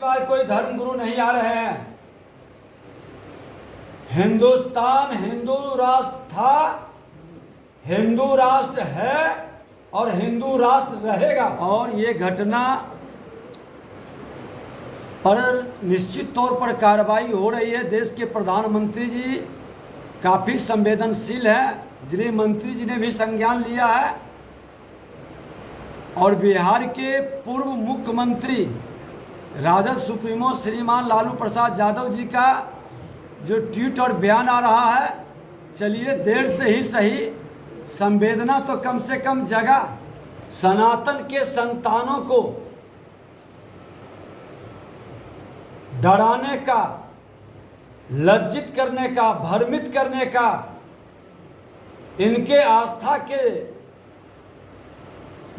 बार कोई धर्म गुरु नहीं आ रहे हैं। हिंदुस्तान हिंदू राष्ट्र था, हिंदू राष्ट्र है और हिंदू राष्ट्र रहेगा। और ये घटना पर निश्चित तौर पर कार्रवाई हो रही है। देश के प्रधानमंत्री जी काफ़ी संवेदनशील है, गृह मंत्री जी ने भी संज्ञान लिया है और बिहार के पूर्व मुख्यमंत्री राजद सुप्रीमो श्रीमान लालू प्रसाद यादव जी का जो ट्वीट और बयान आ रहा है, चलिए देर से ही सही संवेदना तो कम से कम जगा। सनातन के संतानों को डराने का, लज्जित करने का, भ्रमित करने का, इनके आस्था के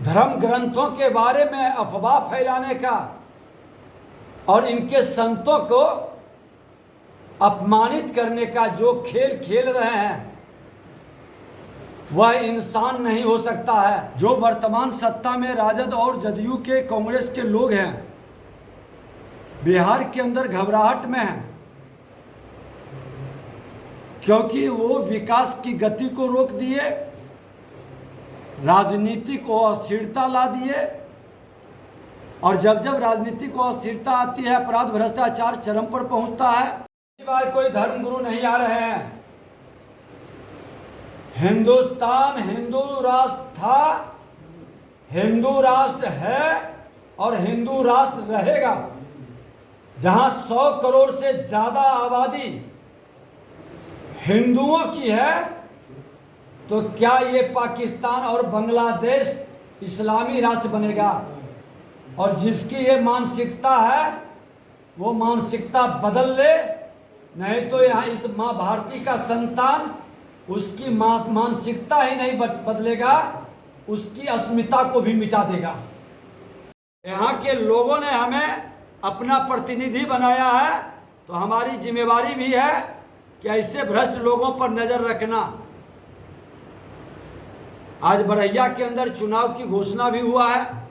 धर्म ग्रंथों के बारे में अफवाह फैलाने का और इनके संतों को अपमानित करने का जो खेल खेल रहे हैं, वह इंसान नहीं हो सकता है। जो वर्तमान सत्ता में राजद और जदयू के, कांग्रेस के लोग हैं, बिहार के अंदर घबराहट में हैं, क्योंकि वो विकास की गति को रोक दिए, राजनीति को अस्थिरता ला दिए और जब जब राजनीति को अस्थिरता आती है, अपराध भ्रष्टाचार चरम पर पहुंचता है। इस बार कोई धर्म गुरु नहीं आ रहे हैं। हिंदुस्तान हिंदू राष्ट्र था, हिंदू राष्ट्र है और हिंदू राष्ट्र रहेगा। जहां 100 करोड़ से ज्यादा आबादी हिंदुओं की है, तो क्या ये पाकिस्तान और बांग्लादेश इस्लामी राष्ट्र बनेगा? और जिसकी ये मानसिकता है वो मानसिकता बदल ले, नहीं तो यहाँ इस माँ भारती का संतान उसकी मानसिकता ही नहीं बदलेगा, उसकी अस्मिता को भी मिटा देगा। यहाँ के लोगों ने हमें अपना प्रतिनिधि बनाया है, तो हमारी जिम्मेवारी भी है कि ऐसे भ्रष्ट लोगों पर नजर रखना। आज बरैया के अंदर चुनाव की घोषणा भी हुआ है।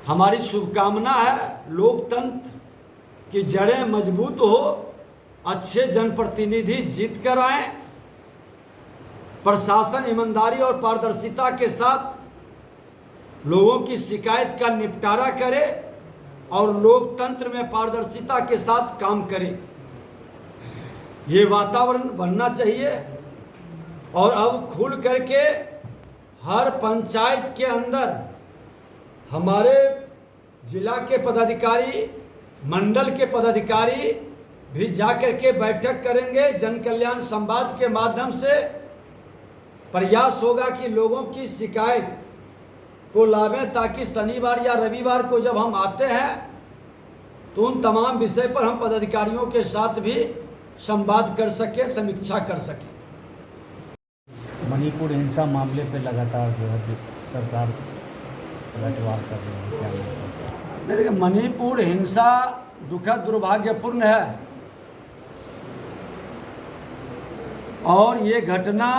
हमारी शुभकामना है लोकतंत्र की जड़ें मजबूत हो, अच्छे जनप्रतिनिधि जीत कर आए, प्रशासन ईमानदारी और पारदर्शिता के साथ लोगों की शिकायत का निपटारा करे और लोकतंत्र में पारदर्शिता के साथ काम करे। ये वातावरण बनना चाहिए और अब खुल करके हर पंचायत के अंदर हमारे जिला के पदाधिकारी, मंडल के पदाधिकारी भी जाकर के बैठक करेंगे। जन कल्याण संवाद के माध्यम से प्रयास होगा कि लोगों की शिकायत को लावें, ताकि शनिवार या रविवार को जब हम आते हैं तो उन तमाम विषय पर हम पदाधिकारियों के साथ भी संवाद कर सके, समीक्षा कर सके। मणिपुर हिंसा मामले पे लगातार जो है सरकार पलटवार कर रही है, क्या नहीं? देखिए, मणिपुर हिंसा दुखद दुर्भाग्यपूर्ण है और ये घटना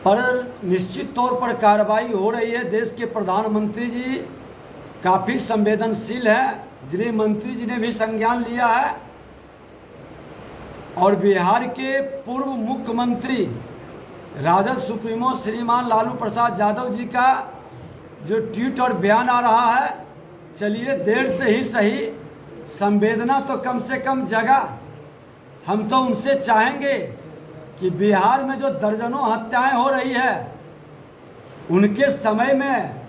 पर निश्चित तौर पर कार्रवाई हो रही है। देश के प्रधानमंत्री जी काफ़ी संवेदनशील है, गृह मंत्री जी ने भी संज्ञान लिया है और बिहार के पूर्व मुख्यमंत्री राजद सुप्रीमो श्रीमान लालू प्रसाद यादव जी का जो ट्वीट और बयान आ रहा है, चलिए देर से ही सही संवेदना तो कम से कम जगा। हम तो उनसे चाहेंगे कि बिहार में जो दर्जनों हत्याएं हो रही है, उनके समय में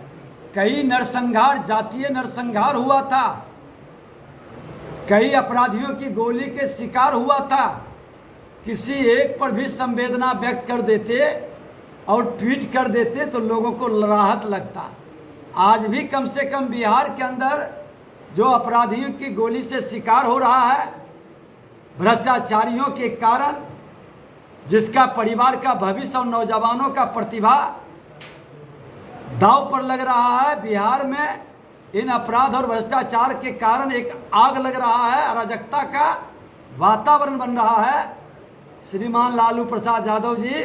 कई नरसंहार, जातीय नरसंहार हुआ था, कई अपराधियों की गोली के शिकार हुआ था। किसी एक पर भी संवेदना व्यक्त कर देते और ट्वीट कर देते तो लोगों को राहत लगता। आज भी कम से कम बिहार के अंदर जो अपराधियों की गोली से शिकार हो रहा है, भ्रष्टाचारियों के कारण, जिसका परिवार का भविष्य और नौजवानों का प्रतिभा दांव पर लग रहा है, बिहार में इन अपराध और भ्रष्टाचार के कारण एक आग लग रहा है, अराजकता का वातावरण बन रहा है। श्रीमान लालू प्रसाद यादव जी,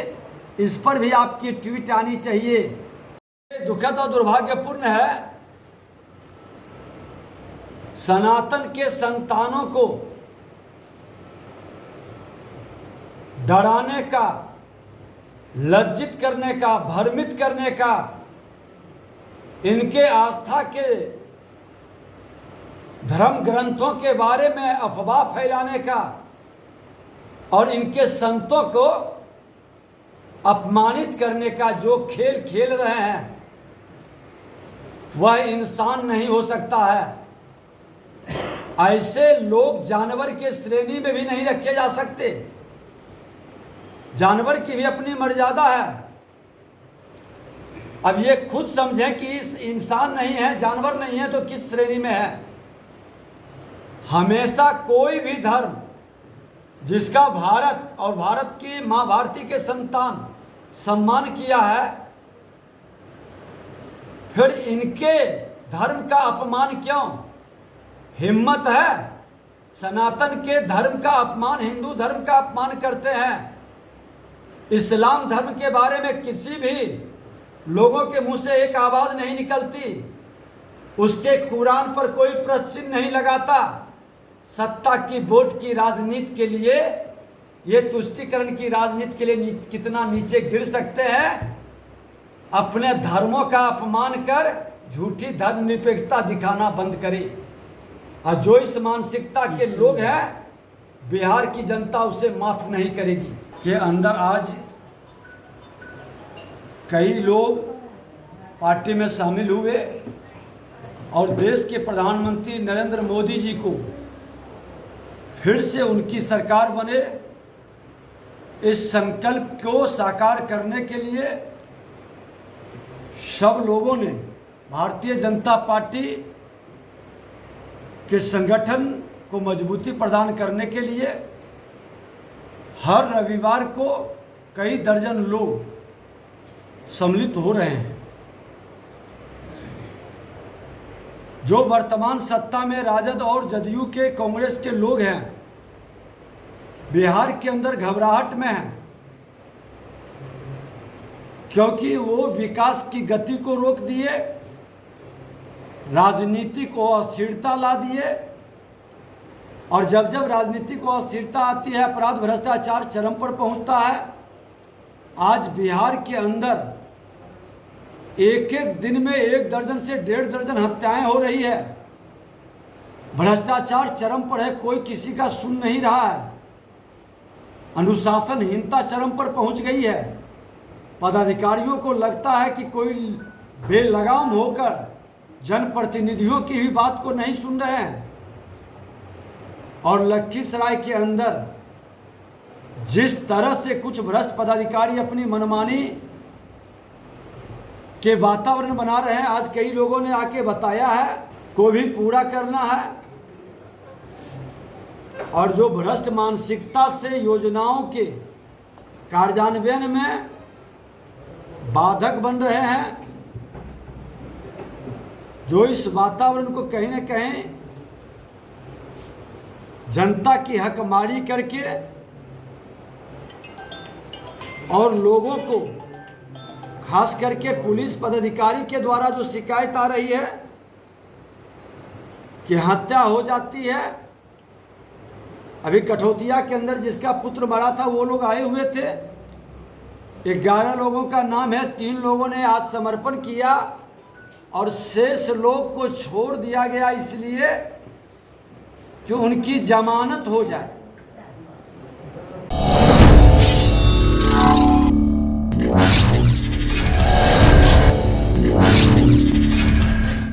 इस पर भी आपकी ट्वीट आनी चाहिए। दुखद और दुर्भाग्यपूर्ण है सनातन के संतानों को डराने का, लज्जित करने का, भ्रमित करने का, इनके आस्था के धर्म ग्रंथों के बारे में अफवाह फैलाने का और इनके संतों को अपमानित करने का जो खेल खेल रहे हैं, वह इंसान नहीं हो सकता है। ऐसे लोग जानवर के श्रेणी में भी नहीं रखे जा सकते। जानवर की भी अपनी मर्यादा है। अब ये खुद समझें कि इस इंसान नहीं है, जानवर नहीं है, तो किस श्रेणी में है। हमेशा कोई भी धर्म जिसका भारत और भारत की मां भारती के संतान सम्मान किया है, फिर इनके धर्म का अपमान क्यों? हिम्मत है सनातन के धर्म का अपमान, हिंदू धर्म का अपमान करते हैं। इस्लाम धर्म के बारे में किसी भी लोगों के मुंह से एक आवाज नहीं निकलती। उसके कुरान पर कोई प्रश्न चिन्ह नहीं लगाता। सत्ता की वोट की राजनीति के लिए, ये तुष्टीकरण की राजनीति के लिए कितना नीचे गिर सकते हैं। अपने धर्मों का अपमान कर झूठी धर्मनिरपेक्षता दिखाना बंद करें। और जो इस मानसिकता के लोग हैं, बिहार की जनता उसे माफ नहीं करेगी। के अंदर आज कई लोग पार्टी में शामिल हुए और देश के प्रधानमंत्री नरेंद्र मोदी जी को फिर से उनकी सरकार बने, इस संकल्प को साकार करने के लिए सब लोगों ने भारतीय जनता पार्टी के संगठन को मजबूती प्रदान करने के लिए हर रविवार को कई दर्जन लोग सम्मिलित हो रहे हैं। जो वर्तमान सत्ता में राजद और जदयू के, कांग्रेस के लोग हैं, बिहार के अंदर घबराहट में हैं, क्योंकि वो विकास की गति को रोक दिए, राजनीति को अस्थिरता ला दिए। और जब जब राजनीति को अस्थिरता आती है, अपराध भ्रष्टाचार चरम पर पहुंचता है। आज बिहार के अंदर एक एक दिन में 1 दर्जन से 1.5 दर्जन हत्याएं हो रही है। भ्रष्टाचार चरम पर है, कोई किसी का सुन नहीं रहा है। अनुशासनहीनता चरम पर पहुंच गई है। पदाधिकारियों को लगता है कि कोई बेलगाम होकर जनप्रतिनिधियों की भी बात को नहीं सुन रहे हैं। और लखीसराय के अंदर जिस तरह से कुछ भ्रष्ट पदाधिकारी अपनी मनमानी के वातावरण बना रहे हैं, आज कई लोगों ने आके बताया है, को भी पूरा करना है। और जो भ्रष्ट मानसिकता से योजनाओं के कार्यान्वयन में बाधक बन रहे हैं, जो इस वातावरण को कहीं न कहीं जनता की हकमारी करके और लोगों को, खास करके पुलिस पदाधिकारी के द्वारा जो शिकायत आ रही है कि हत्या हो जाती है। अभी कठौतिया के अंदर जिसका पुत्र मरा था, वो लोग आए हुए थे। 11 लोगों का नाम है, 3 लोगों ने आज समर्पण किया और शेष लोग को छोड़ दिया गया इसलिए कि उनकी जमानत हो जाए।